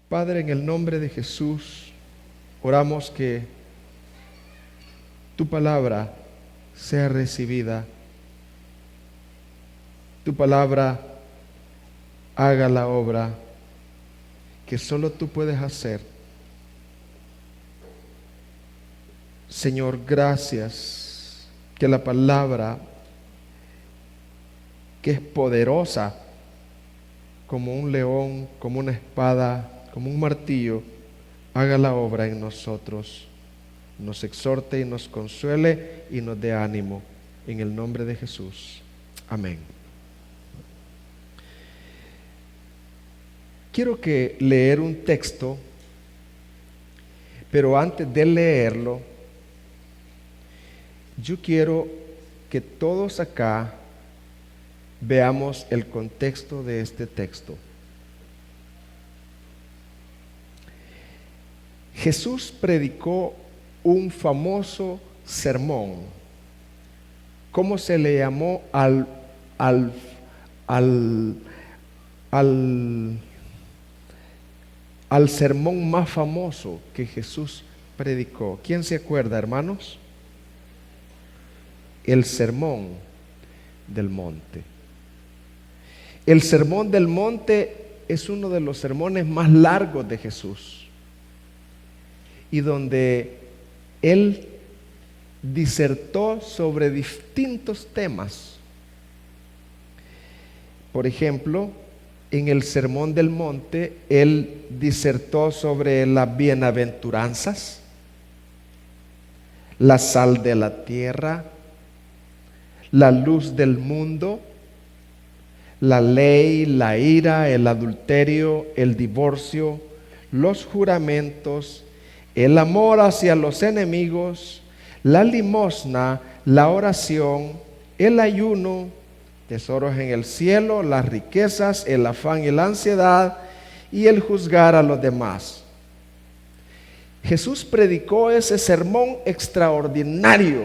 Padre, en el nombre de Jesús, oramos que tu palabra sea recibida, tu palabra haga la obra que solo tú puedes hacer. Señor, gracias que la palabra, que es poderosa como un león, como una espada, como un martillo, haga la obra en nosotros, nos exhorte y nos consuele y nos dé ánimo. En el nombre de Jesús. Amén. Quiero leer un texto, pero antes de leerlo, yo quiero que todos acá veamos el contexto de este texto. Jesús predicó un famoso sermón. ¿Cómo se le llamó al sermón más famoso que Jesús predicó? ¿Quién se acuerda, hermanos? El Sermón del Monte. El Sermón del Monte es uno de los sermones más largos de Jesús, y donde Él disertó sobre distintos temas. Por ejemplo, en el Sermón del Monte, Él disertó sobre las bienaventuranzas, la sal de la tierra, la luz del mundo, la ley, la ira, el adulterio, el divorcio, los juramentos, el amor hacia los enemigos, la limosna, la oración, el ayuno, tesoros en el cielo, las riquezas, el afán y la ansiedad, y el juzgar a los demás. Jesús predicó ese sermón extraordinario,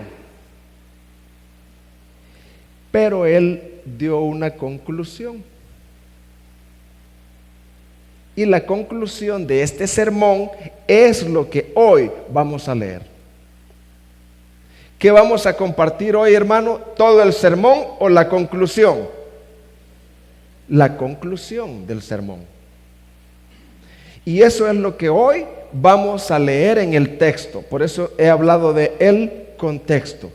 pero Él dio una conclusión. Y la conclusión de este sermón es lo que hoy vamos a leer. ¿Qué vamos a compartir hoy, hermano? ¿Todo el sermón o la conclusión? La conclusión del sermón. Y eso es lo que hoy vamos a leer en el texto. Por eso he hablado de el contexto.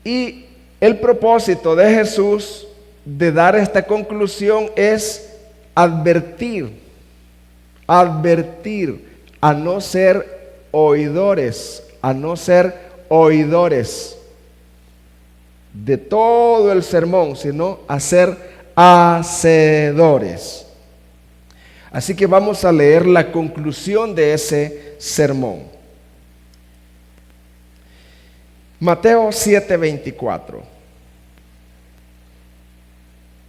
Y el propósito de Jesús de dar esta conclusión es advertir a no ser oidores, de todo el sermón, sino a ser hacedores. Así que vamos a leer la conclusión de ese sermón. Mateo 7:24.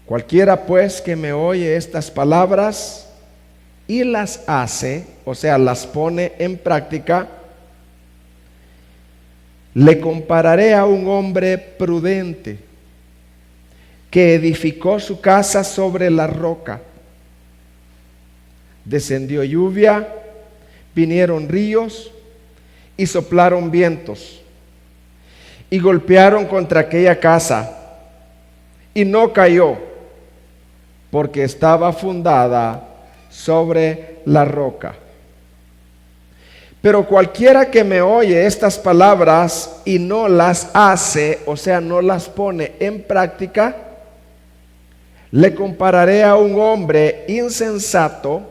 Cualquiera pues que me oye estas palabras y las hace, o sea, las pone en práctica, le compararé a un hombre prudente que edificó su casa sobre la roca. Descendió lluvia, vinieron ríos y soplaron vientos y golpearon contra aquella casa, y no cayó, porque estaba fundada sobre la roca. Pero cualquiera que me oye estas palabras y no las hace, o sea, no las pone en práctica, le compararé a un hombre insensato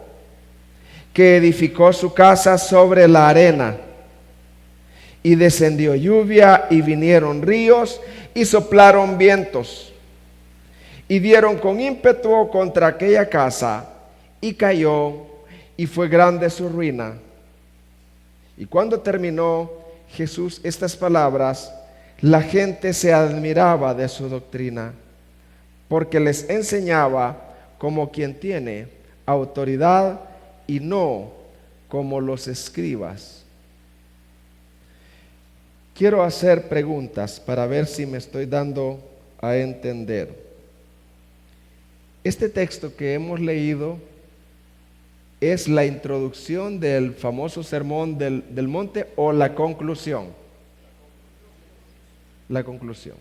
que edificó su casa sobre la arena. Y descendió lluvia, y vinieron ríos, y soplaron vientos, y dieron con ímpetu contra aquella casa, y cayó, y fue grande su ruina. Y cuando terminó Jesús estas palabras, la gente se admiraba de su doctrina, porque les enseñaba como quien tiene autoridad y no como los escribas. Quiero hacer preguntas para ver si me estoy dando a entender. Este texto que hemos leído ¿Es la introducción del famoso sermón del monte o la conclusión? La conclusión.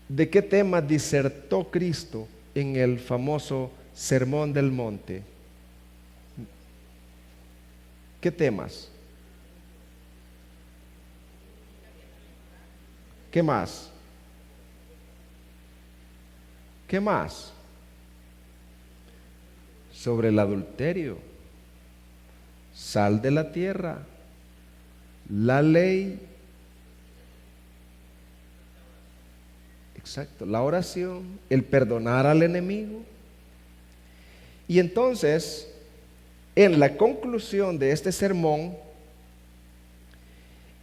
¿De qué temas disertó Cristo en el famoso sermón del monte? ¿Qué temas? ¿Qué más? ¿Qué más? Sobre el adulterio, sal de la tierra, la ley, exacto, la oración, el perdonar al enemigo. Y entonces, en la conclusión de este sermón,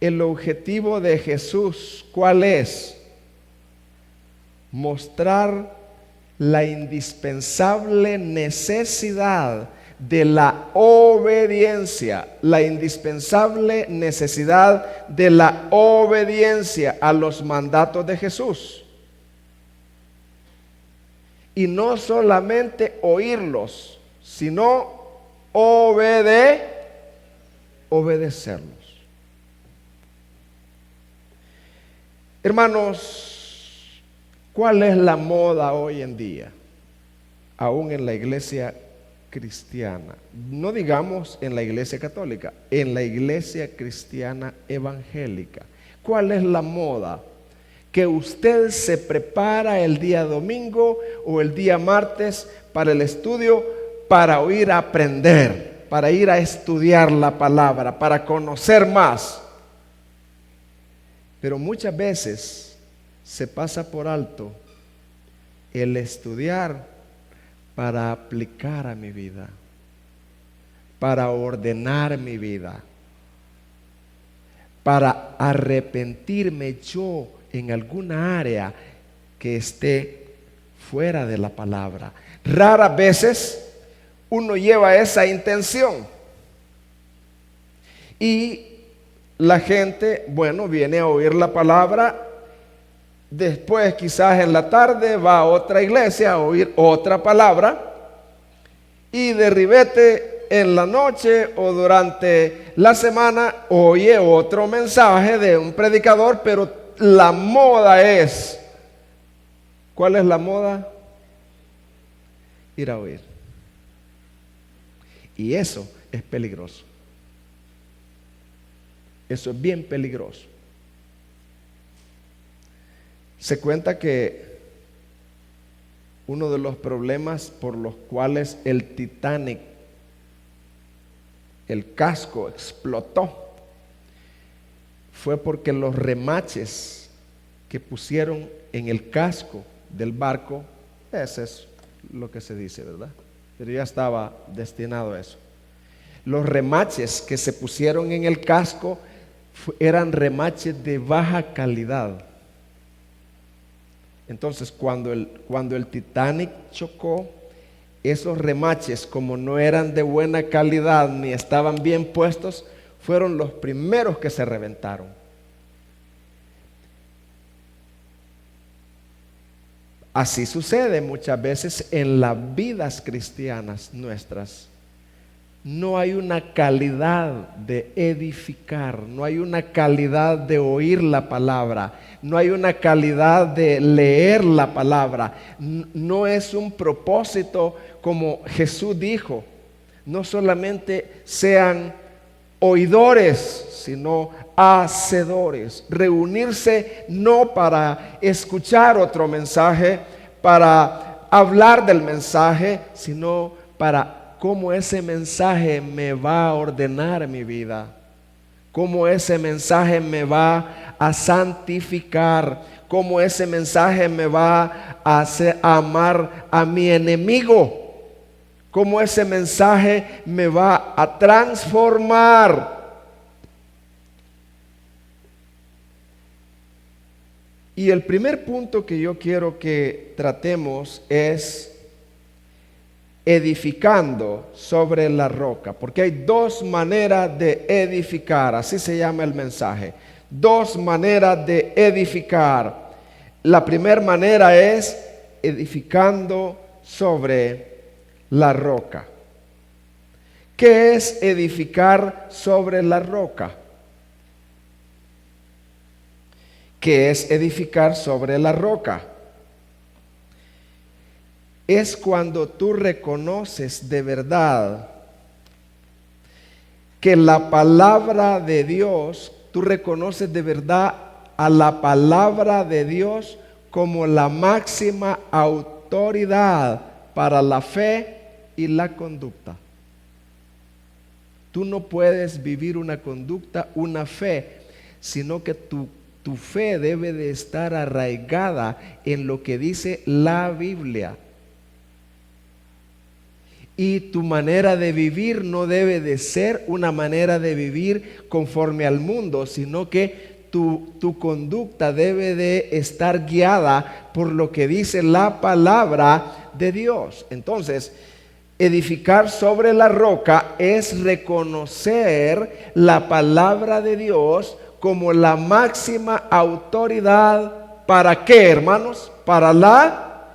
el objetivo de Jesús, ¿cuál es? Mostrar la indispensable necesidad de la obediencia, la indispensable necesidad de la obediencia a los mandatos de Jesús. Y no solamente oírlos, sino obedecerlos. Hermanos, ¿cuál es la moda hoy en día? Aún en la iglesia cristiana, no digamos en la iglesia católica, en la iglesia cristiana evangélica. ¿Cuál es la moda? Que usted se prepara el día domingo o el día martes para el estudio, para ir a aprender, para ir a estudiar la palabra, para conocer más. Pero muchas veces se pasa por alto el estudiar para aplicar a mi vida, para ordenar mi vida, para arrepentirme yo en alguna área que esté fuera de la palabra. Raras veces uno lleva esa intención y la gente, viene a oír la palabra, después quizás en la tarde va a otra iglesia a oír otra palabra y de ribete en la noche o durante la semana oye otro mensaje de un predicador, pero la moda es, ¿cuál es la moda? Ir a oír. Y eso es peligroso. Eso es bien peligroso. Se cuenta que uno de los problemas por los cuales el Titanic, el casco, explotó, fue porque los remaches que pusieron en el casco del barco, eso es lo que se dice, ¿verdad? Pero ya estaba destinado a eso. Los remaches que se pusieron en el casco eran remaches de baja calidad. Entonces, cuando el Titanic chocó, esos remaches, como no eran de buena calidad ni estaban bien puestos, fueron los primeros que se reventaron. Así sucede muchas veces en las vidas cristianas nuestras. No hay una calidad de edificar, no hay una calidad de oír la palabra, no hay una calidad de leer la palabra. No es un propósito como Jesús dijo, no solamente sean oidores, sino hacedores. Reunirse no para escuchar otro mensaje, para hablar del mensaje, sino para cómo ese mensaje me va a ordenar mi vida, cómo ese mensaje me va a santificar, cómo ese mensaje me va a hacer amar a mi enemigo, cómo ese mensaje me va a transformar. Y el primer punto que yo quiero que tratemos es edificando sobre la roca, porque hay dos maneras de edificar, así se llama el mensaje, dos maneras de edificar. La primera manera es edificando sobre la roca. ¿Qué es edificar sobre la roca? ¿Qué es edificar sobre la roca? Es cuando tú reconoces de verdad que la palabra de Dios, tú reconoces de verdad a la palabra de Dios como la máxima autoridad para la fe y la conducta. Tú no puedes vivir una conducta, una fe, sino que tu fe debe de estar arraigada en lo que dice la Biblia. Y tu manera de vivir no debe de ser una manera de vivir conforme al mundo, sino que tu conducta debe de estar guiada por lo que dice la palabra de Dios. Entonces, edificar sobre la roca es reconocer la palabra de Dios como la máxima autoridad. ¿Para qué, hermanos? Para la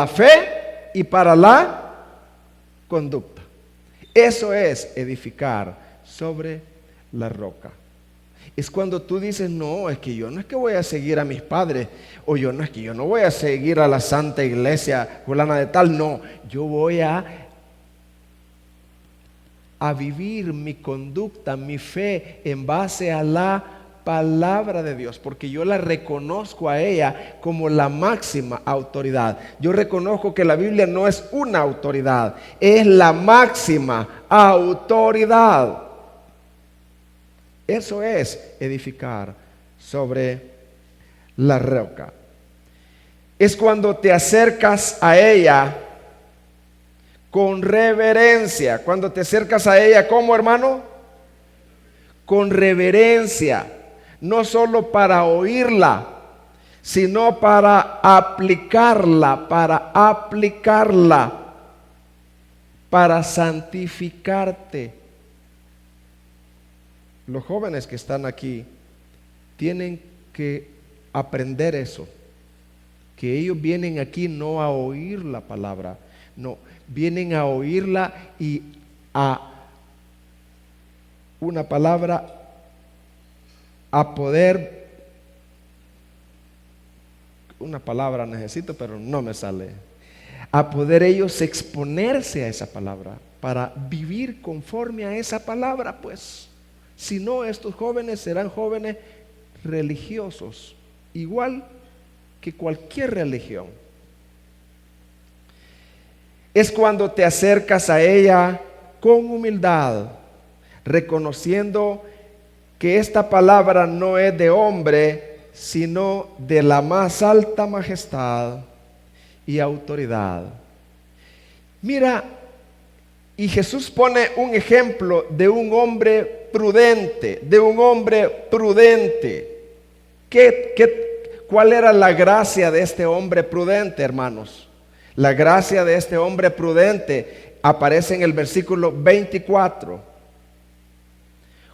fe y para la conducta. Eso es edificar sobre la roca. Es cuando tú dices, no, es que yo no es que voy a seguir a mis padres, o yo no es que yo no voy a seguir a la Santa Iglesia fulana de tal, no, yo voy a vivir mi conducta, mi fe en base a la palabra de Dios, porque yo la reconozco a ella como la máxima autoridad. Yo reconozco que la Biblia no es una autoridad, es la máxima autoridad. Eso es edificar sobre la roca. Es cuando te acercas a ella con reverencia. Cuando te acercas a ella, ¿cómo, hermano? Con reverencia. No solo para oírla, sino para aplicarla, para santificarte. Los jóvenes que están aquí tienen que aprender eso, que ellos vienen aquí no a oír la palabra, no, vienen a oírla y a una palabra, a poder, una palabra necesito pero no me sale, a poder ellos exponerse a esa palabra, para vivir conforme a esa palabra, pues. Si no, estos jóvenes serán jóvenes religiosos, igual que cualquier religión. Es cuando te acercas a ella con humildad, reconociendo que esta palabra no es de hombre, sino de la más alta majestad y autoridad. Mira, y Jesús pone un ejemplo de un hombre prudente, ¿Cuál era la gracia de este hombre prudente, hermanos? La gracia de este hombre prudente aparece en el versículo 24.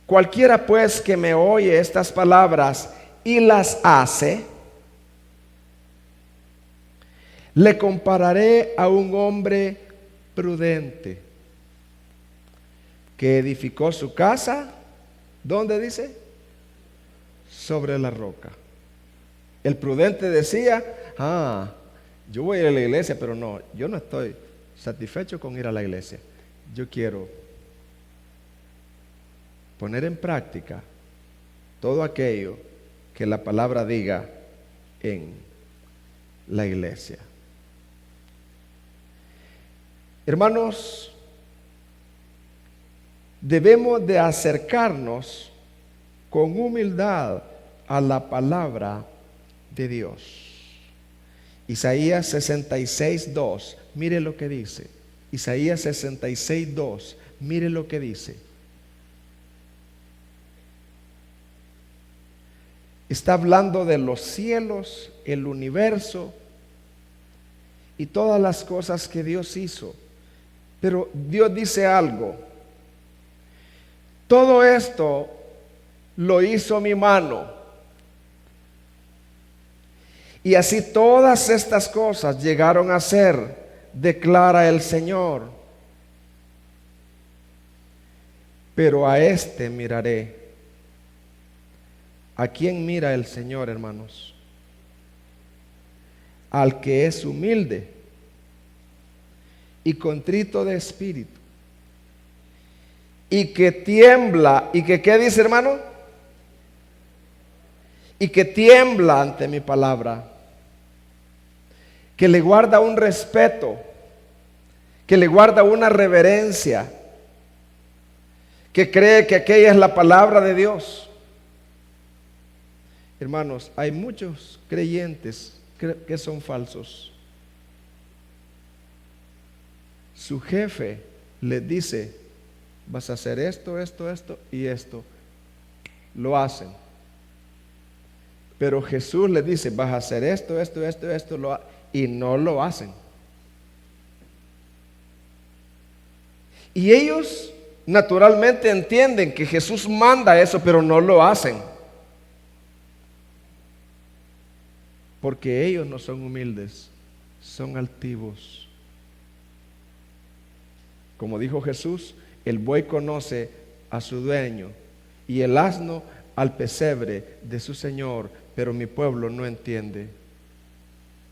Cualquiera pues que me oye estas palabras y las hace, le compararé a un hombre prudente que edificó su casa, ¿dónde dice? Sobre la roca. El prudente decía, yo voy a ir a la iglesia, pero no, yo no estoy satisfecho con ir a la iglesia. Yo quiero poner en práctica todo aquello que la palabra diga en la iglesia. Hermanos, debemos de acercarnos con humildad a la palabra de Dios. Isaías 66:2, mire lo que dice. Isaías 66:2, mire lo que dice. Está hablando de los cielos, el universo y todas las cosas que Dios hizo. Pero Dios dice algo. Todo esto lo hizo mi mano. Y así todas estas cosas llegaron a ser, declara el Señor. Pero a este miraré. ¿A quién mira el Señor, hermanos? Al que es humilde y contrito de espíritu, y que tiembla, y que ¿qué dice, hermano? Y que tiembla ante mi palabra, que le guarda un respeto, que le guarda una reverencia, que cree que aquella es la palabra de Dios. Hermanos, hay muchos creyentes que son falsos. Su jefe les dice: vas a hacer esto, esto, esto y esto. Lo hacen. Pero Jesús les dice: vas a hacer esto, esto, esto, esto, y no lo hacen. Y ellos naturalmente entienden que Jesús manda eso, pero no lo hacen. Porque ellos no son humildes, son altivos. Como dijo Jesús, el buey conoce a su dueño y el asno al pesebre de su señor, pero mi pueblo no entiende.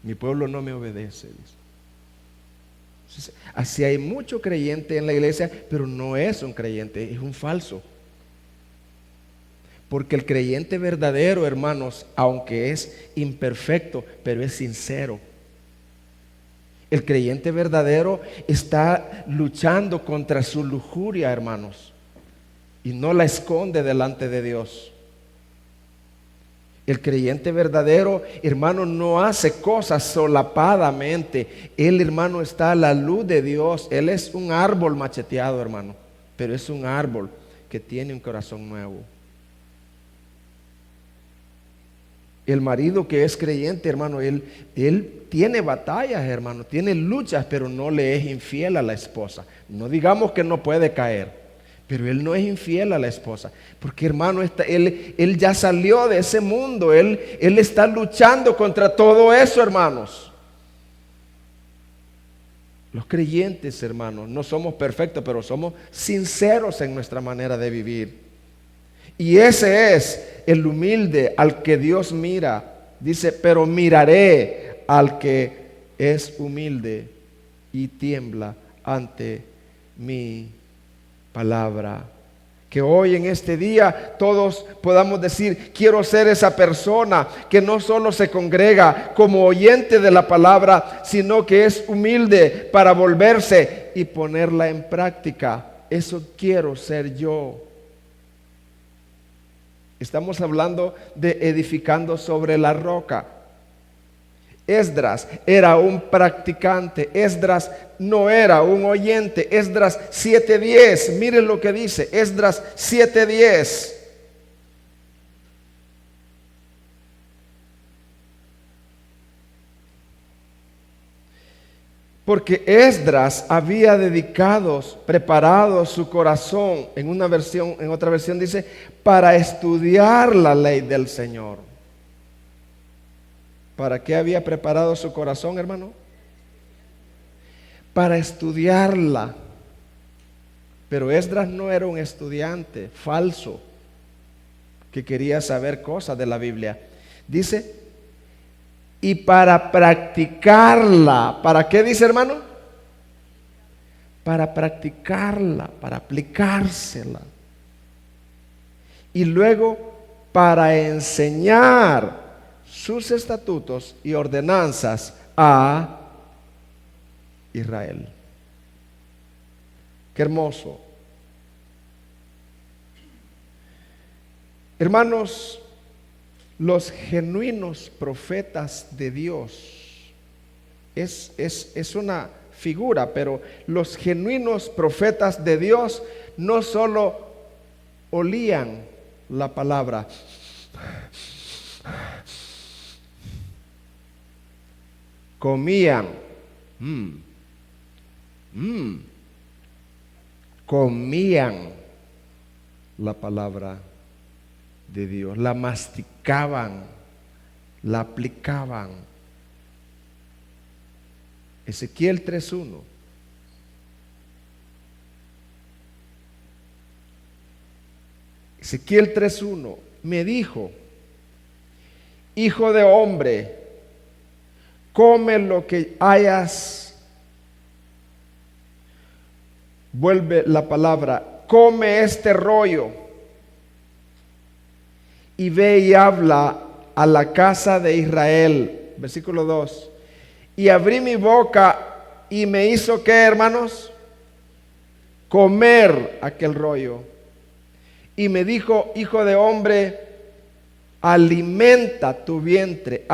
Mi pueblo no me obedece, dice. Así hay mucho creyente en la iglesia, pero no es un creyente, es un falso. Porque el creyente verdadero, hermanos, aunque es imperfecto, pero es sincero. El creyente verdadero está luchando contra su lujuria, hermanos, y no la esconde delante de Dios. El creyente verdadero, hermano, no hace cosas solapadamente. Él, hermano, está a la luz de Dios. Él es un árbol macheteado, hermano, pero es un árbol que tiene un corazón nuevo. El marido que es creyente, hermano, él tiene batallas, hermano, tiene luchas, pero no le es infiel a la esposa. No digamos que no puede caer, pero él no es infiel a la esposa. Porque, hermano, él ya salió de ese mundo. Él está luchando contra todo eso, hermanos. Los creyentes, hermanos, no somos perfectos, pero somos sinceros en nuestra manera de vivir. Y ese es el humilde al que Dios mira. Dice: pero miraré al que es humilde y tiembla ante mi palabra. Que hoy en este día todos podamos decir: quiero ser esa persona que no solo se congrega como oyente de la palabra, sino que es humilde para volverse y ponerla en práctica. Eso quiero ser yo. Estamos hablando de edificando sobre la roca. Esdras era un practicante. Esdras no era un oyente. Esdras 7:10. Miren lo que dice. Esdras 7:10. Porque Esdras había preparado su corazón, en otra versión dice, para estudiar la ley del Señor. ¿Para qué había preparado su corazón, hermano? Para estudiarla. Pero Esdras no era un estudiante falso que quería saber cosas de la Biblia. Dice: y para practicarla. ¿Para qué dice, hermano? Para practicarla, para aplicársela. Y luego para enseñar sus estatutos y ordenanzas a Israel. Qué hermoso. Hermanos, los genuinos profetas de Dios es una figura, pero los genuinos profetas de Dios no solo olían la palabra, comían, comían la palabra de Dios, la masticaban, la aplicaban. Ezequiel 3:1. Ezequiel 3:1 me dijo: hijo de hombre, come lo que hayas. Vuelve la palabra: come este rollo y ve y habla a la casa de Israel. Versículo 2. Y abrí mi boca y me hizo, ¿qué, hermanos? Comer aquel rollo. Y me dijo: hijo de hombre, alimenta tu vientre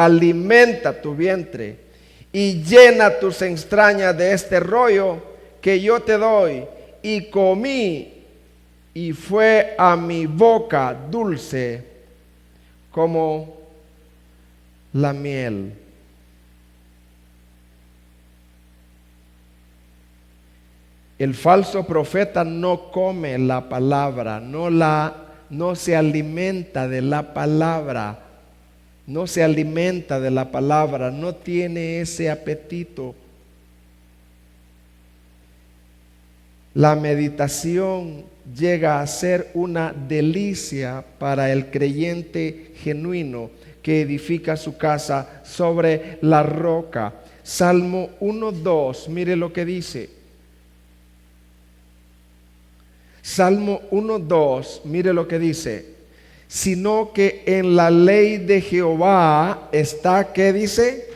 y llena tus entrañas de este rollo que yo te doy. Y comí, y fue a mi boca dulce como la miel. El falso profeta no come la palabra, no se alimenta de la palabra, no tiene ese apetito. La meditación llega a ser una delicia para el creyente genuino que edifica su casa sobre la roca. Salmo 1:2, mire lo que dice. Salmo 1:2, mire lo que dice: sino que en la ley de Jehová está, ¿qué dice?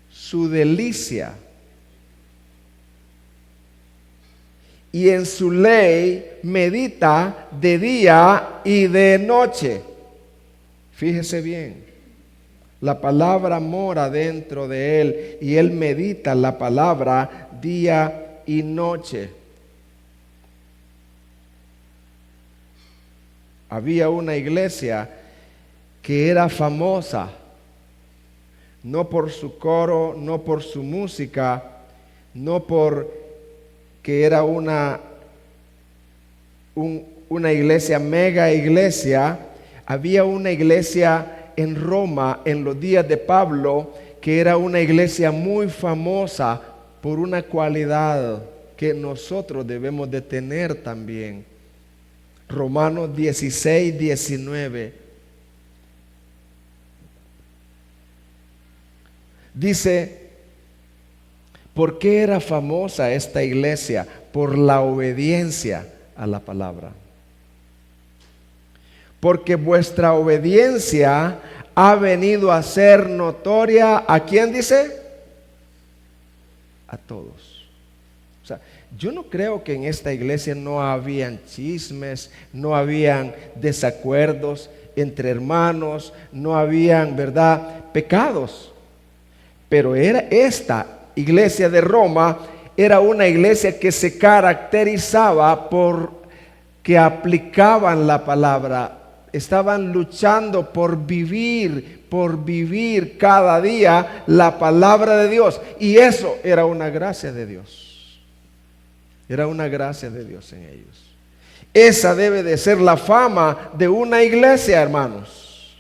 Su delicia. Y en su ley medita de día y de noche. Fíjese bien, la palabra mora dentro de él y él medita la palabra día y noche. Había una iglesia que era famosa, no por su coro, no por su música, no por que era una iglesia, mega iglesia. Había una iglesia en Roma en los días de Pablo que era una iglesia muy famosa por una cualidad que nosotros debemos de tener también. Romanos 16:19 dice: ¿por qué era famosa esta iglesia? Por la obediencia a la palabra. Porque vuestra obediencia ha venido a ser notoria. ¿A quién dice? A todos. O sea, yo no creo que en esta iglesia no habían chismes, no habían desacuerdos entre hermanos, no habían, ¿verdad?, pecados. Pero era esta iglesia de Roma, era una iglesia que se caracterizaba por que aplicaban la palabra. Estaban luchando por vivir cada día la palabra de Dios. Y eso era una gracia de Dios. Era una gracia de Dios en ellos. Esa debe de ser la fama de una iglesia, hermanos.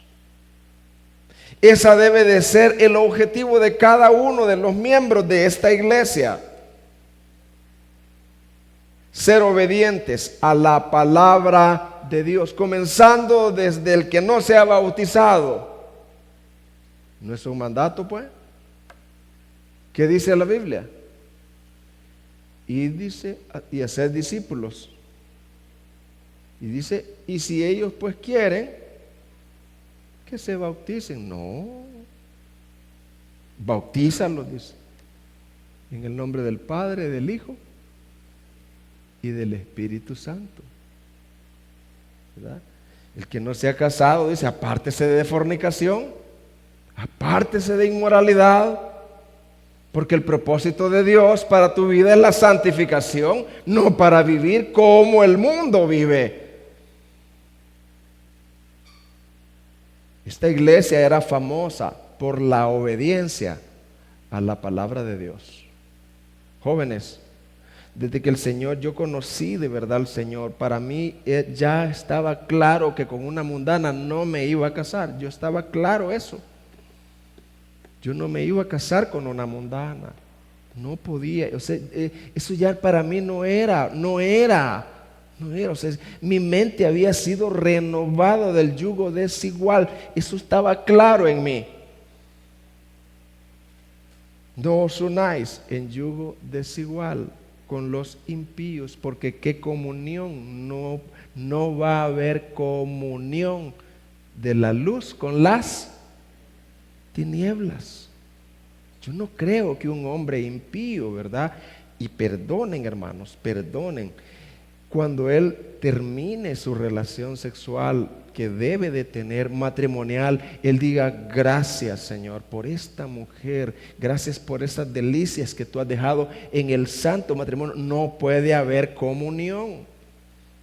Esa debe de ser el objetivo de cada uno de los miembros de esta iglesia. Ser obedientes a la palabra de Dios, comenzando desde el que no se ha bautizado. ¿No es un mandato, pues? ¿Qué dice la Biblia? Y dice, y hacer discípulos. Y dice, y si ellos pues quieren que se bauticen. No, bautízalos, dice, en el nombre del Padre, del Hijo y del Espíritu Santo, ¿verdad? El que no se ha casado, dice, apártese de fornicación, apártese de inmoralidad, porque el propósito de Dios para tu vida es la santificación, no para vivir como el mundo vive. Esta iglesia era famosa por la obediencia a la palabra de Dios. Jóvenes, desde que yo conocí de verdad al Señor, para mí ya estaba claro que con una mundana no me iba a casar. Yo estaba claro eso. Yo no me iba a casar con una mundana. No podía. O sea, eso ya para mí no era. O sea, mi mente había sido renovada del yugo desigual. Eso estaba claro en mí. No os unáis en yugo desigual con los impíos, porque qué comunión, no va a haber comunión de la luz con las tinieblas. Yo no creo que un hombre impío, ¿verdad? Y perdonen, hermanos, perdonen, cuando él termine su relación sexual que debe de tener matrimonial, él diga: gracias, Señor, por esta mujer, gracias por esas delicias que tú has dejado en el santo matrimonio. No puede haber comunión.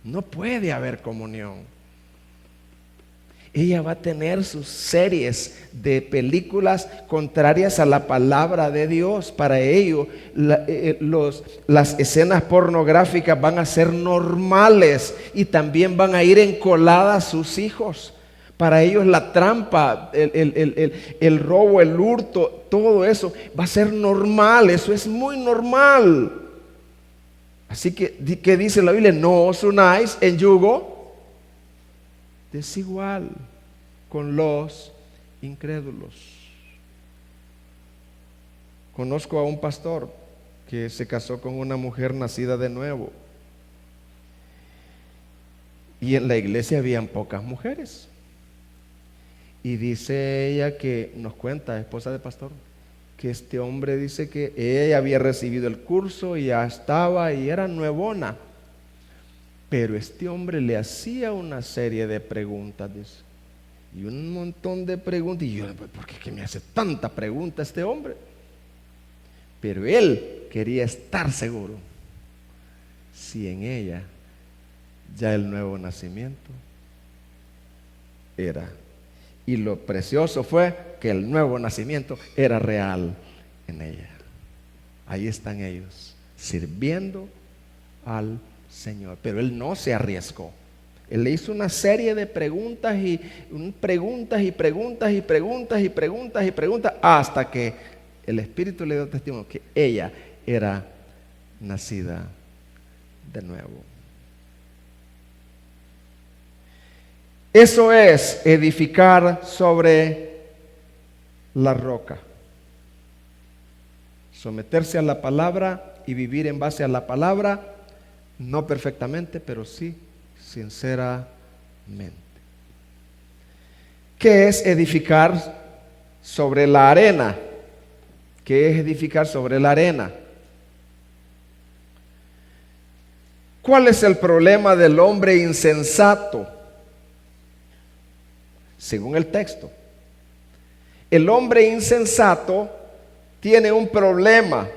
No puede haber comunión. Ella va a tener sus series de películas contrarias a la palabra de Dios. Para ello, las escenas pornográficas van a ser normales y también van a ir encoladas sus hijos. Para ellos la trampa, el robo, el hurto, todo eso va a ser normal. Eso es muy normal. Así que, ¿qué dice la Biblia? No os unáis en yugo desigual con los incrédulos. Conozco a un pastor que se casó con una mujer nacida de nuevo, y en la iglesia habían pocas mujeres, y dice ella, que nos cuenta, esposa de pastor, que este hombre dice que ella había recibido el curso y ya estaba y era nuevona. Pero este hombre le hacía una serie de preguntas, dice, y un montón de preguntas. Y yo, ¿por qué me hace tanta pregunta este hombre? Pero él quería estar seguro si en ella ya el nuevo nacimiento era. Y lo precioso fue que el nuevo nacimiento era real en ella. Ahí están ellos, sirviendo al Señor. Pero él no se arriesgó. Él le hizo una serie de preguntas y preguntas hasta que el Espíritu le dio testimonio que ella era nacida de nuevo. Eso es edificar sobre la roca. Someterse a la palabra y vivir en base a la palabra. No perfectamente, pero sí sinceramente. ¿Qué es edificar sobre la arena? ¿Qué es edificar sobre la arena? ¿Cuál es el problema del hombre insensato? Según el texto, el hombre insensato tiene un problema.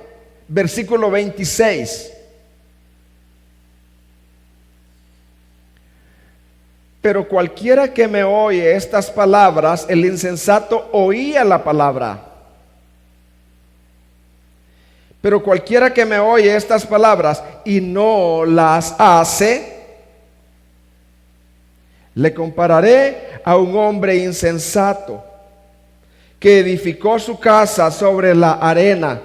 Versículo 26. Pero cualquiera que me oye estas palabras, el insensato oía la palabra. Pero cualquiera que me oye estas palabras y no las hace, le compararé a un hombre insensato que edificó su casa sobre la arena.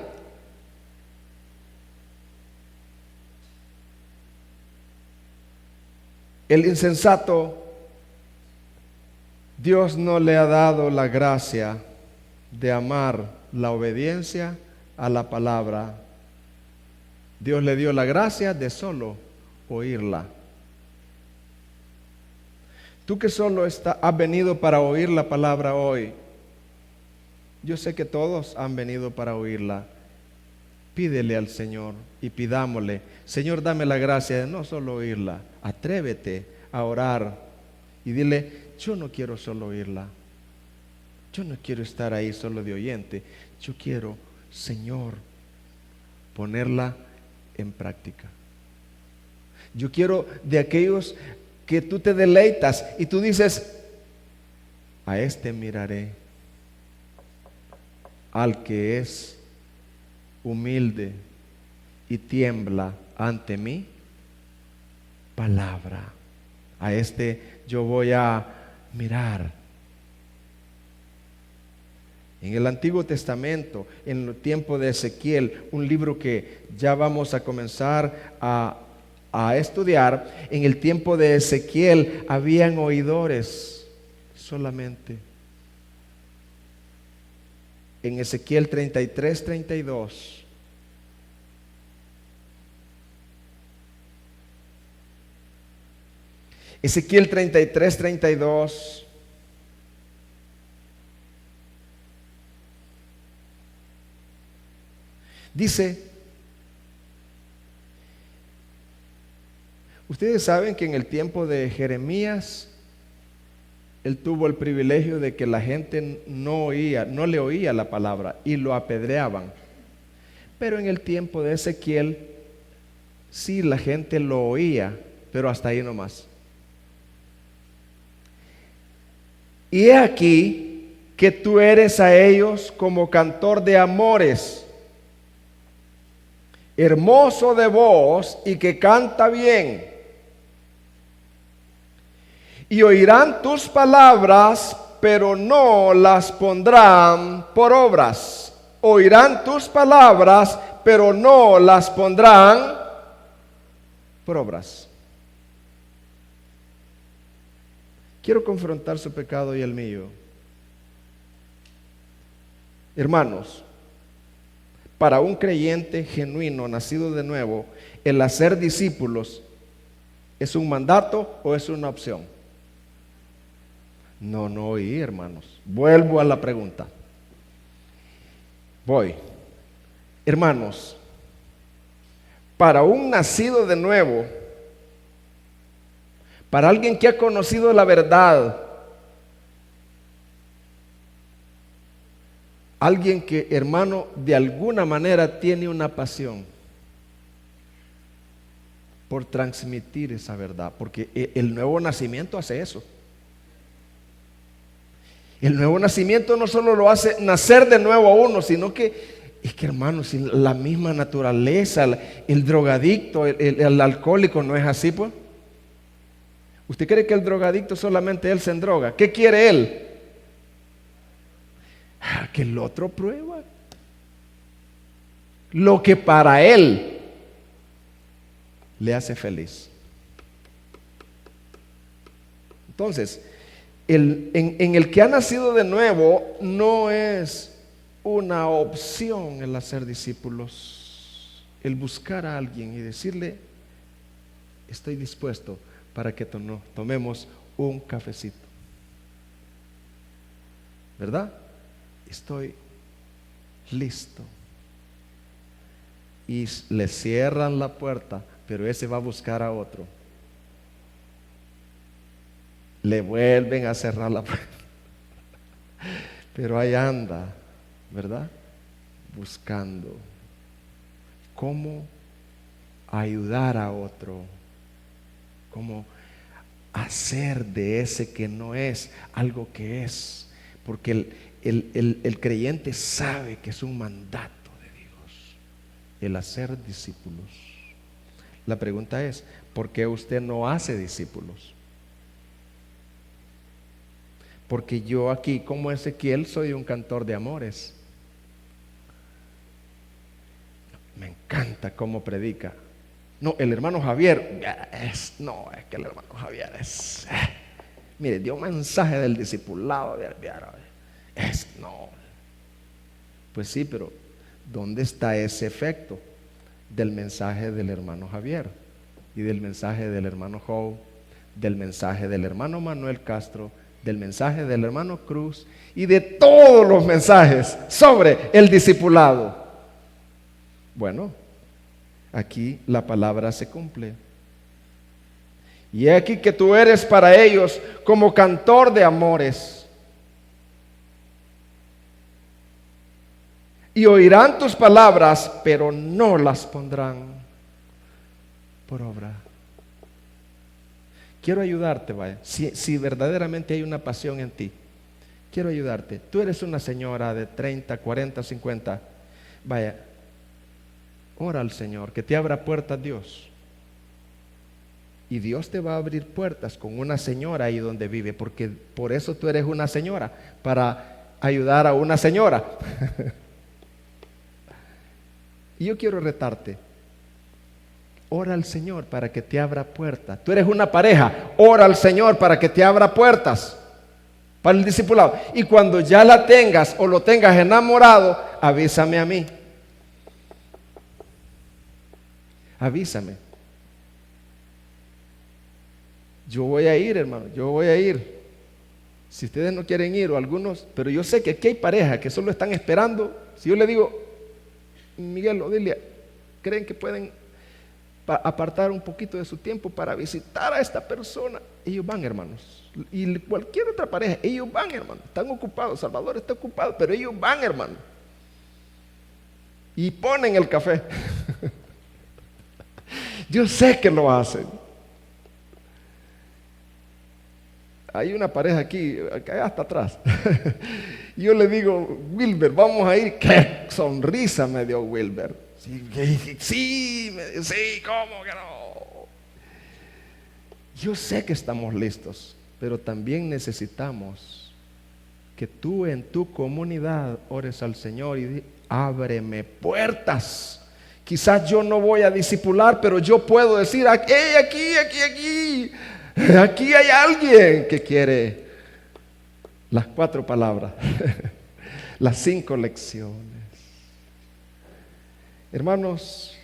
El insensato, Dios no le ha dado la gracia de amar la obediencia a la palabra. Dios le dio la gracia de solo oírla. Tú que solo has venido para oír la palabra hoy, yo sé que todos han venido para oírla. Pídele al Señor y pidámosle: Señor, dame la gracia de no solo oírla. Atrévete a orar y dile: yo no quiero solo oírla. Yo no quiero estar ahí solo de oyente. Yo quiero, Señor, ponerla en práctica. Yo quiero de aquellos que tú te deleitas y tú dices: a este miraré, al que es humilde y tiembla ante mi palabra. A este yo voy a mirar. En el Antiguo Testamento, en el tiempo de Ezequiel, un libro que ya vamos a comenzar a estudiar, en el tiempo de Ezequiel habían oidores solamente. En Ezequiel 33, 32. Ezequiel 33, 32. Dice, ustedes saben que en el tiempo de Jeremías, él tuvo el privilegio de que la gente no le oía la palabra y lo apedreaban. Pero en el tiempo de Ezequiel, sí, la gente lo oía, pero hasta ahí nomás. Y he aquí que tú eres a ellos como cantor de amores, hermoso de voz y que canta bien. Y oirán tus palabras, pero no las pondrán por obras. Oirán tus palabras, pero no las pondrán por obras. Quiero confrontar su pecado y el mío. Hermanos, para un creyente genuino, nacido de nuevo, el hacer discípulos, ¿es un mandato o es una opción? No oí, hermanos. Vuelvo a la pregunta. Voy. Hermanos, para un nacido de nuevo, para alguien que ha conocido la verdad, alguien que, hermano, de alguna manera tiene una pasión por transmitir esa verdad, porque el nuevo nacimiento hace eso. El nuevo nacimiento no solo lo hace nacer de nuevo a uno, sino que, es que, hermano, si la misma naturaleza, el drogadicto, el alcohólico, ¿no es así, pues? ¿Usted cree que el drogadicto solamente él se endroga? ¿Qué quiere él? Que el otro prueba lo que para él le hace feliz. Entonces, en el que ha nacido de nuevo no es una opción el hacer discípulos, el buscar a alguien y decirle, estoy dispuesto para que tomemos un cafecito, ¿verdad? Estoy listo. Y le cierran la puerta, pero ese va a buscar a otro. Le vuelven a cerrar la puerta, pero ahí anda, ¿verdad? Buscando cómo ayudar a otro, cómo hacer de ese que no es algo que es, porque el creyente sabe que es un mandato de Dios el hacer discípulos. La pregunta es, ¿por qué usted no hace discípulos? Porque yo aquí, como Ezequiel, soy un cantor de amores. Me encanta cómo predica. No, el hermano Javier es que el hermano Javier es mire, dio un mensaje del discipulado pues sí, pero ¿dónde está ese efecto del mensaje del hermano Javier y del mensaje del hermano Joe, del mensaje del hermano Manuel Castro, del mensaje del hermano Cruz y de todos los mensajes sobre el discipulado? Bueno, aquí la palabra se cumple. Y he aquí que tú eres para ellos como cantor de amores. Y oirán tus palabras, pero no las pondrán por obra. Quiero ayudarte, vaya. Si verdaderamente hay una pasión en ti, quiero ayudarte. Tú eres una señora de 30, 40, 50. Vaya, ora al Señor que te abra puertas, Dios. Y Dios te va a abrir puertas con una señora ahí donde vive, porque por eso tú eres una señora, para ayudar a una señora. Y yo quiero retarte. Ora al Señor para que te abra puertas. Tú eres una pareja, ora al Señor para que te abra puertas para el discipulado. Y cuando ya la tengas o lo tengas enamorado, avísame a mí. Avísame. Yo voy a ir, hermano, yo voy a ir. Si ustedes no quieren ir o algunos, pero yo sé que aquí hay parejas que solo están esperando. Si yo le digo, Miguel, Odilia, ¿creen que pueden apartar un poquito de su tiempo para visitar a esta persona? Ellos van, hermanos. Y cualquier otra pareja, ellos van, hermano. Están ocupados, Salvador está ocupado, pero ellos van, hermano. Y ponen el café. Yo sé que lo hacen. Hay una pareja aquí hasta atrás. Yo le digo, Wilber, vamos a ir. ¡Qué sonrisa me dio Wilber! Sí, ¿cómo que no? Yo sé que estamos listos, pero también necesitamos que tú en tu comunidad ores al Señor y di, ábreme puertas. Quizás yo no voy a discipular, pero yo puedo decir, aquí hay alguien que quiere las 4 palabras, las 5 lecciones. Hermanos,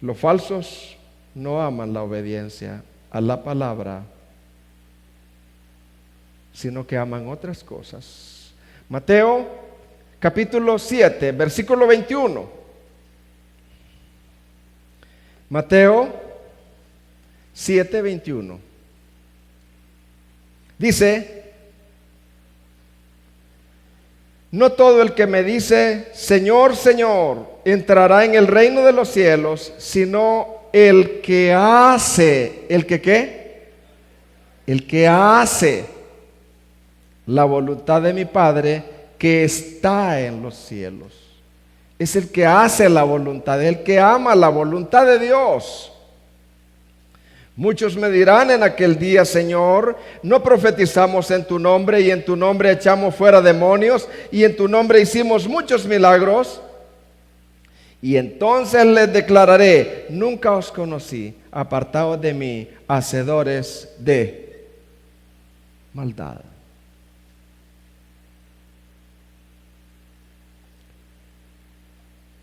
los falsos no aman la obediencia a la palabra, sino que aman otras cosas. Mateo capítulo 7, versículo 21. Mateo 7, 21. Dice, no todo el que me dice, Señor, Señor, entrará en el reino de los cielos, sino el que hace, ¿el que qué? El que hace la voluntad de mi Padre que está en los cielos. Es el que hace la voluntad, el que ama la voluntad de Dios. Muchos me dirán en aquel día, Señor, ¿no profetizamos en tu nombre y en tu nombre echamos fuera demonios y en tu nombre hicimos muchos milagros? Y entonces les declararé, nunca os conocí, apartados de mí, hacedores de maldad.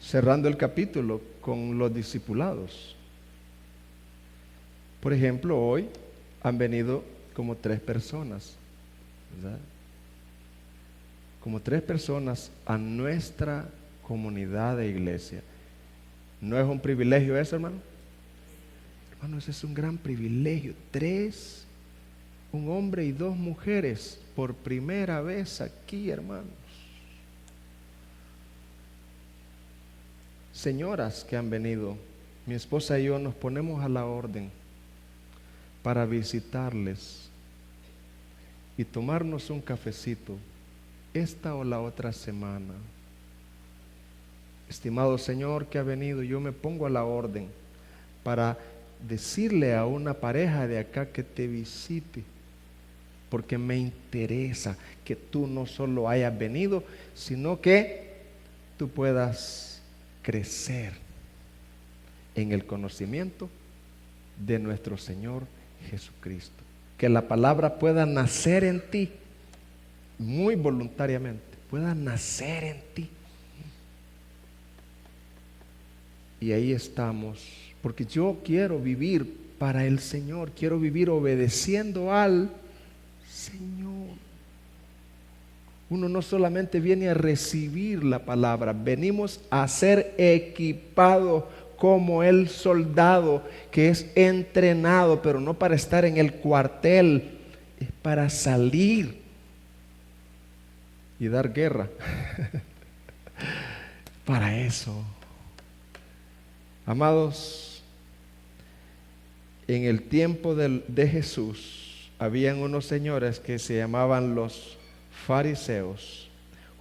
Cerrando el capítulo con los discipulados. Por ejemplo, hoy han venido como 3 personas, ¿verdad? Como 3 personas a nuestra comunidad de iglesia. ¿No es un privilegio eso, hermano? Hermano, ese es un gran privilegio. 3, un hombre y 2 mujeres, por primera vez aquí, hermanos. Señoras que han venido, mi esposa y yo nos ponemos a la orden para visitarles y tomarnos un cafecito esta o la otra semana. Estimado Señor que ha venido, yo me pongo a la orden para decirle a una pareja de acá que te visite, porque me interesa que tú no solo hayas venido, sino que tú puedas crecer en el conocimiento de nuestro Señor Jesucristo. Que la palabra pueda nacer en ti, muy voluntariamente, pueda nacer en ti. Y ahí estamos, porque yo quiero vivir para el Señor, quiero vivir obedeciendo al Señor. Uno no solamente viene a recibir la palabra, venimos a ser equipados como el soldado que es entrenado, pero no para estar en el cuartel, es para salir y dar guerra. Para eso. Amados, en el tiempo de Jesús, habían unos señores que se llamaban los fariseos.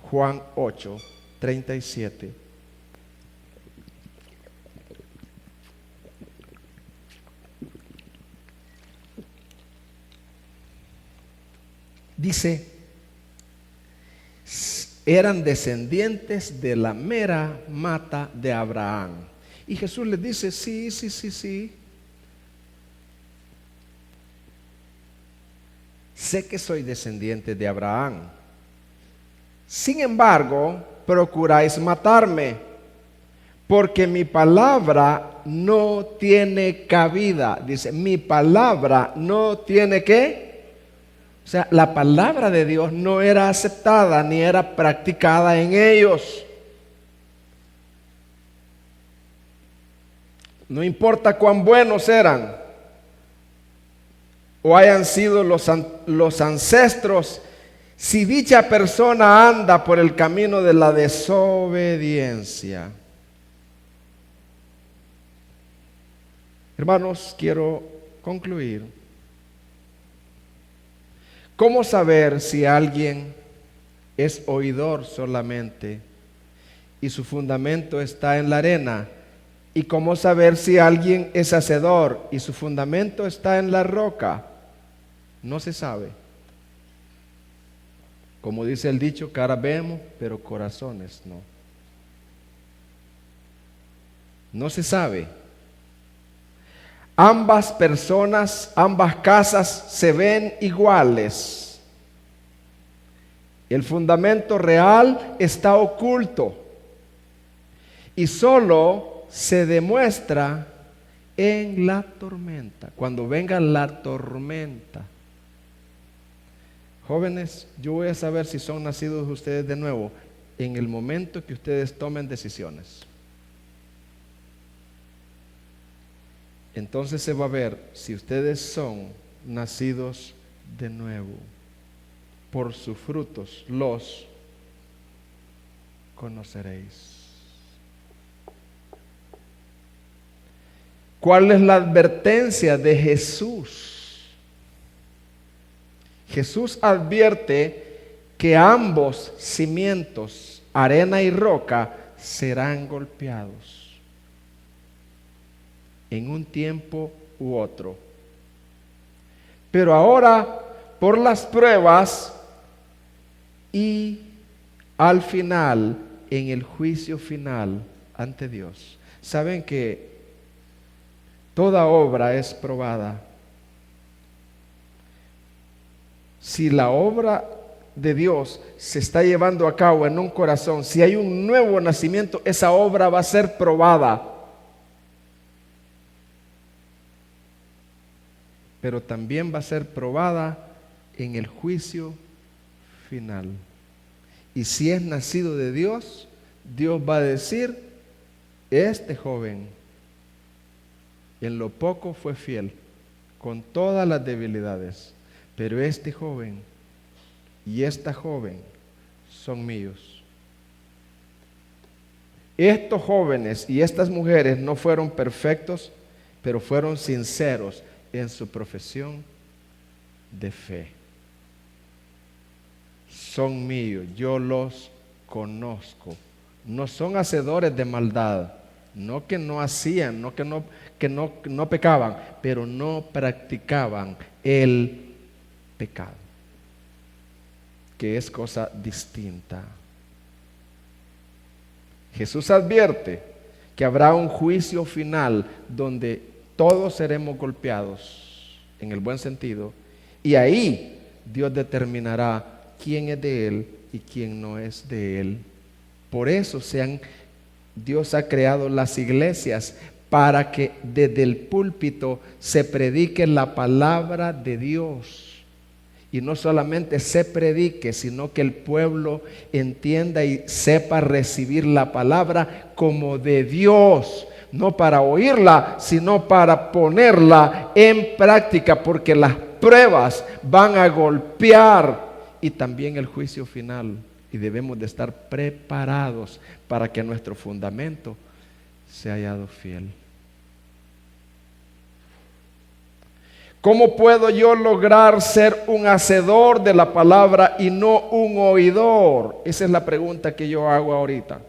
Juan 8, 37. Dice, eran descendientes de la mera mata de Abraham. Y Jesús les dice, sí. Sé que soy descendiente de Abraham. Sin embargo, procuráis matarme, porque mi palabra no tiene cabida. Dice, mi palabra no tiene ¿qué? O sea, la palabra de Dios no era aceptada ni era practicada en ellos. No importa cuán buenos eran o hayan sido los ancestros, si dicha persona anda por el camino de la desobediencia. Hermanos, quiero concluir. ¿Cómo saber si alguien es oidor solamente y su fundamento está en la arena? ¿Y cómo saber si alguien es hacedor y su fundamento está en la roca? No se sabe. Como dice el dicho, cara vemos, pero corazones no. No se sabe. Ambas personas, ambas casas se ven iguales. El fundamento real está oculto y solo se demuestra en la tormenta, cuando venga la tormenta. Jóvenes, yo voy a saber si son nacidos ustedes de nuevo en el momento que ustedes tomen decisiones. Entonces se va a ver si ustedes son nacidos de nuevo. Por sus frutos los conoceréis. ¿Cuál es la advertencia de Jesús? Jesús advierte que ambos cimientos, arena y roca, serán golpeados en un tiempo u otro. Pero ahora, por las pruebas y al final, en el juicio final ante Dios. Saben que toda obra es probada. Si la obra de Dios se está llevando a cabo en un corazón, si hay un nuevo nacimiento, esa obra va a ser probada. Pero también va a ser probada en el juicio final. Y si es nacido de Dios, Dios va a decir, este joven en lo poco fue fiel, con todas las debilidades, pero este joven y esta joven son míos. Estos jóvenes y estas mujeres no fueron perfectos, pero fueron sinceros en su profesión de fe. Son míos, yo los conozco. No son hacedores de maldad, no que no hacían, no que no pecaban, pero no practicaban el pecado, que es cosa distinta. Jesús advierte que habrá un juicio final donde todos seremos golpeados, en el buen sentido, y ahí Dios determinará quién es de Él y quién no es de Él. Por eso Dios ha creado las iglesias, para que desde el púlpito se predique la palabra de Dios. Y no solamente se predique, sino que el pueblo entienda y sepa recibir la palabra como de Dios. No para oírla, sino para ponerla en práctica, porque las pruebas van a golpear y también el juicio final. Y debemos de estar preparados para que nuestro fundamento sea hallado fiel. ¿Cómo puedo yo lograr ser un hacedor de la palabra y no un oidor? Esa es la pregunta que yo hago ahorita.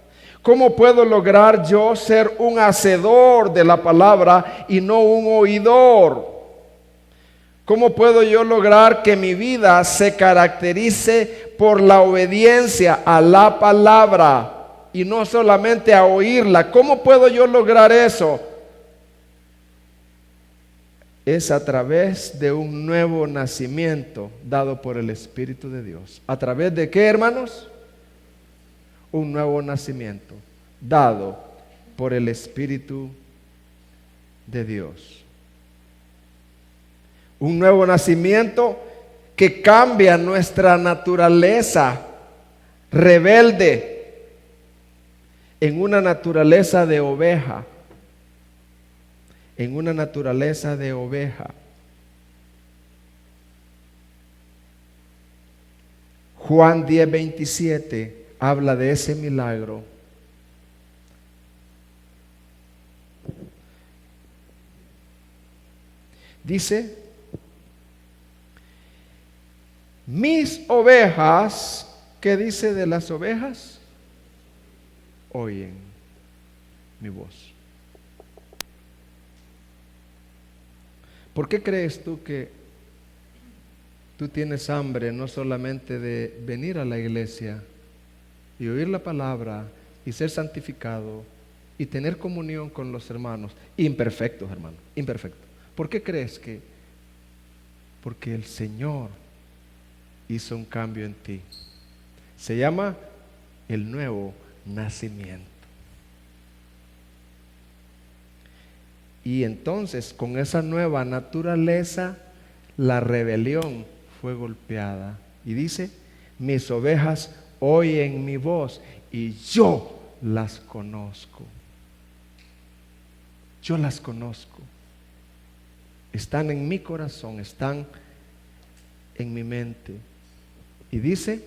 ¿Cómo puedo lograr yo ser un hacedor de la palabra y no un oidor? ¿Cómo puedo yo lograr que mi vida se caracterice por la obediencia a la palabra y no solamente a oírla? ¿Cómo puedo yo lograr eso? Es a través de un nuevo nacimiento dado por el Espíritu de Dios. ¿A través de qué, hermanos? Un nuevo nacimiento dado por el Espíritu de Dios. Un nuevo nacimiento que cambia nuestra naturaleza rebelde en una naturaleza de oveja. En una naturaleza de oveja. Juan 10:27 habla de ese milagro. Dice: mis ovejas, ¿qué dice de las ovejas? Oyen mi voz. ¿Por qué crees tú que tú tienes hambre no solamente de venir a la iglesia y oír la palabra y ser santificado y tener comunión con los hermanos? Imperfectos, hermano, imperfectos. ¿Por qué crees que? Porque el Señor hizo un cambio en ti. Se llama el nuevo nacimiento. Y entonces, con esa nueva naturaleza, la rebelión fue golpeada. Y dice: mis ovejas oyen mi voz y yo las conozco. Yo las conozco. Están en mi corazón, están en mi mente. Y dice: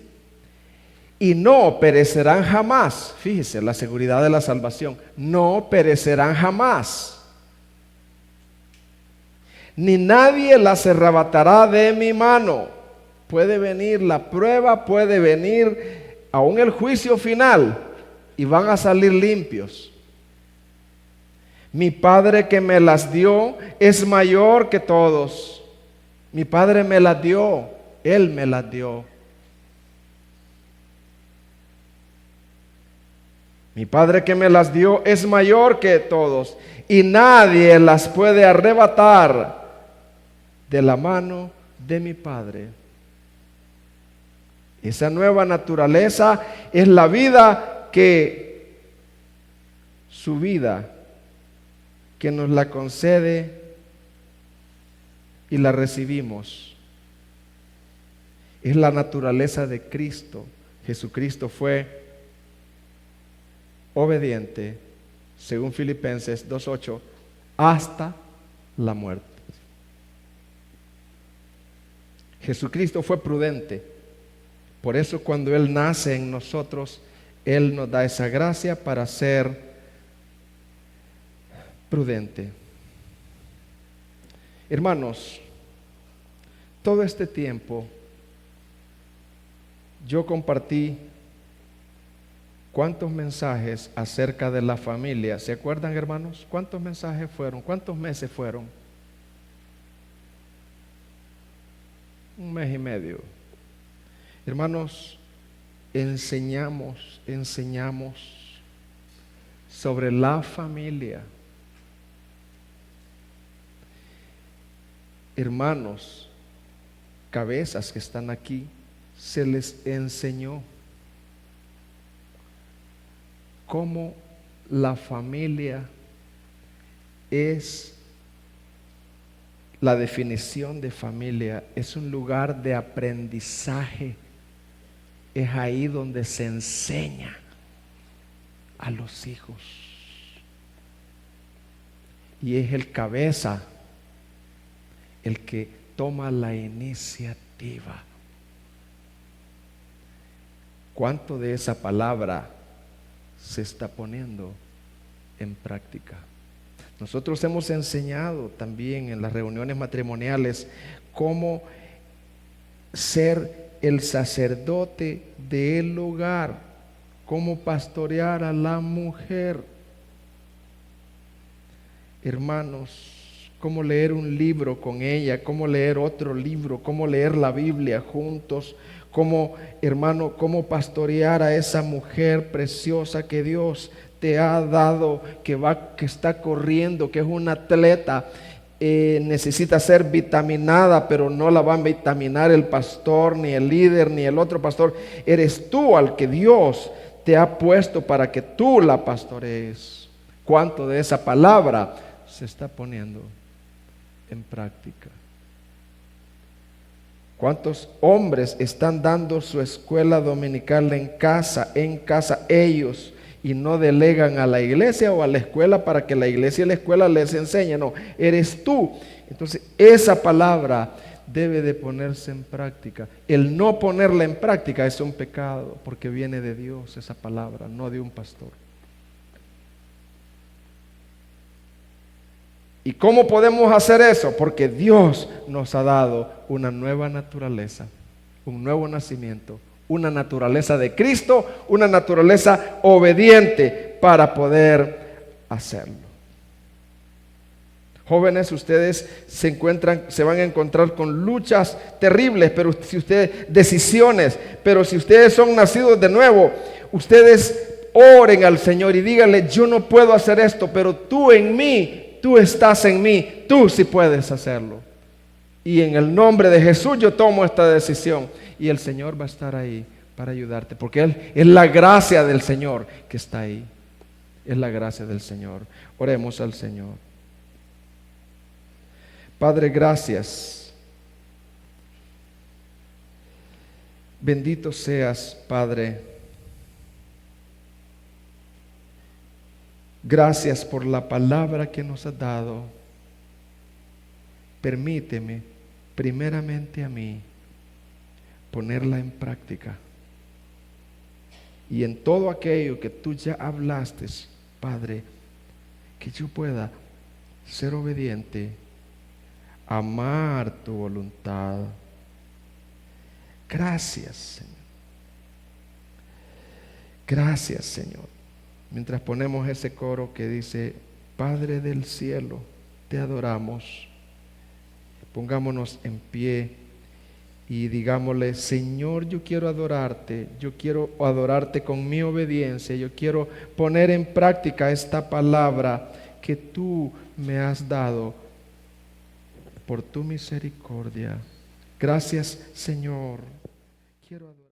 y no perecerán jamás. Fíjese, la seguridad de la salvación. No perecerán jamás. Ni nadie las arrebatará de mi mano. Puede venir la prueba, puede venir aún el juicio final y van a salir limpios. Mi Padre que me las dio es mayor que todos. Mi Padre me las dio, Él me las dio. Mi Padre que me las dio es mayor que todos y nadie las puede arrebatar de la mano de mi Padre. Esa nueva naturaleza es la vida que, su vida, que nos la concede y la recibimos. Es la naturaleza de Cristo. Jesucristo fue obediente, según Filipenses 2:8, hasta la muerte. Jesucristo fue prudente. Por eso cuando Él nace en nosotros, Él nos da esa gracia para ser prudente. Hermanos, todo este tiempo yo compartí cuántos mensajes acerca de la familia. ¿Se acuerdan, hermanos? ¿Cuántos mensajes fueron? ¿Cuántos meses fueron? 1 mes y medio. Hermanos, enseñamos sobre la familia. Hermanos, cabezas que están aquí, se les enseñó cómo la familia es. La definición de familia es un lugar de aprendizaje. Es ahí donde se enseña a los hijos. Y es el cabeza el que toma la iniciativa. ¿Cuánto de esa palabra se está poniendo en práctica? Nosotros hemos enseñado también en las reuniones matrimoniales cómo ser el sacerdote del hogar, cómo pastorear a la mujer. Hermanos, cómo leer un libro con ella, cómo leer otro libro, cómo leer la Biblia juntos, cómo, hermano, cómo pastorear a esa mujer preciosa que Dios te ha dado, que está corriendo, que es una atleta. Necesita ser vitaminada, pero no la va a vitaminar el pastor, ni el líder, ni el otro pastor. Eres tú al que Dios te ha puesto para que tú la pastorees. ¿Cuánto de esa palabra se está poniendo en práctica? ¿Cuántos hombres están dando su escuela dominical en casa ellos, y no delegan a la iglesia o a la escuela para que la iglesia y la escuela les enseñen? No, eres tú. Entonces esa palabra debe de ponerse en práctica. El no ponerla en práctica es un pecado, porque viene de Dios esa palabra, no de un pastor. ¿Y cómo podemos hacer eso? Porque Dios nos ha dado una nueva naturaleza, un nuevo nacimiento, una naturaleza de Cristo, una naturaleza obediente para poder hacerlo. Jóvenes, ustedes se van a encontrar con luchas terribles, pero si ustedes, decisiones, pero si ustedes son nacidos de nuevo, ustedes oren al Señor y díganle: yo no puedo hacer esto, pero tú en mí, tú estás en mí, tú sí puedes hacerlo. Y en el nombre de Jesús yo tomo esta decisión. Y el Señor va a estar ahí para ayudarte, porque Él es la gracia del Señor que está ahí. Es la gracia del Señor. Oremos al Señor. Padre, gracias. Bendito seas, Padre. Gracias por la palabra que nos has dado. Permíteme, primeramente a mí, ponerla en práctica. Y en todo aquello que tú ya hablaste, Padre, que yo pueda ser obediente, amar tu voluntad. Gracias, Señor. Gracias, Señor. Mientras ponemos ese coro que dice: Padre del cielo, te adoramos. Pongámonos en pie y digámosle: Señor, yo quiero adorarte con mi obediencia, yo quiero poner en práctica esta palabra que tú me has dado por tu misericordia. Gracias, Señor. Quiero adorar.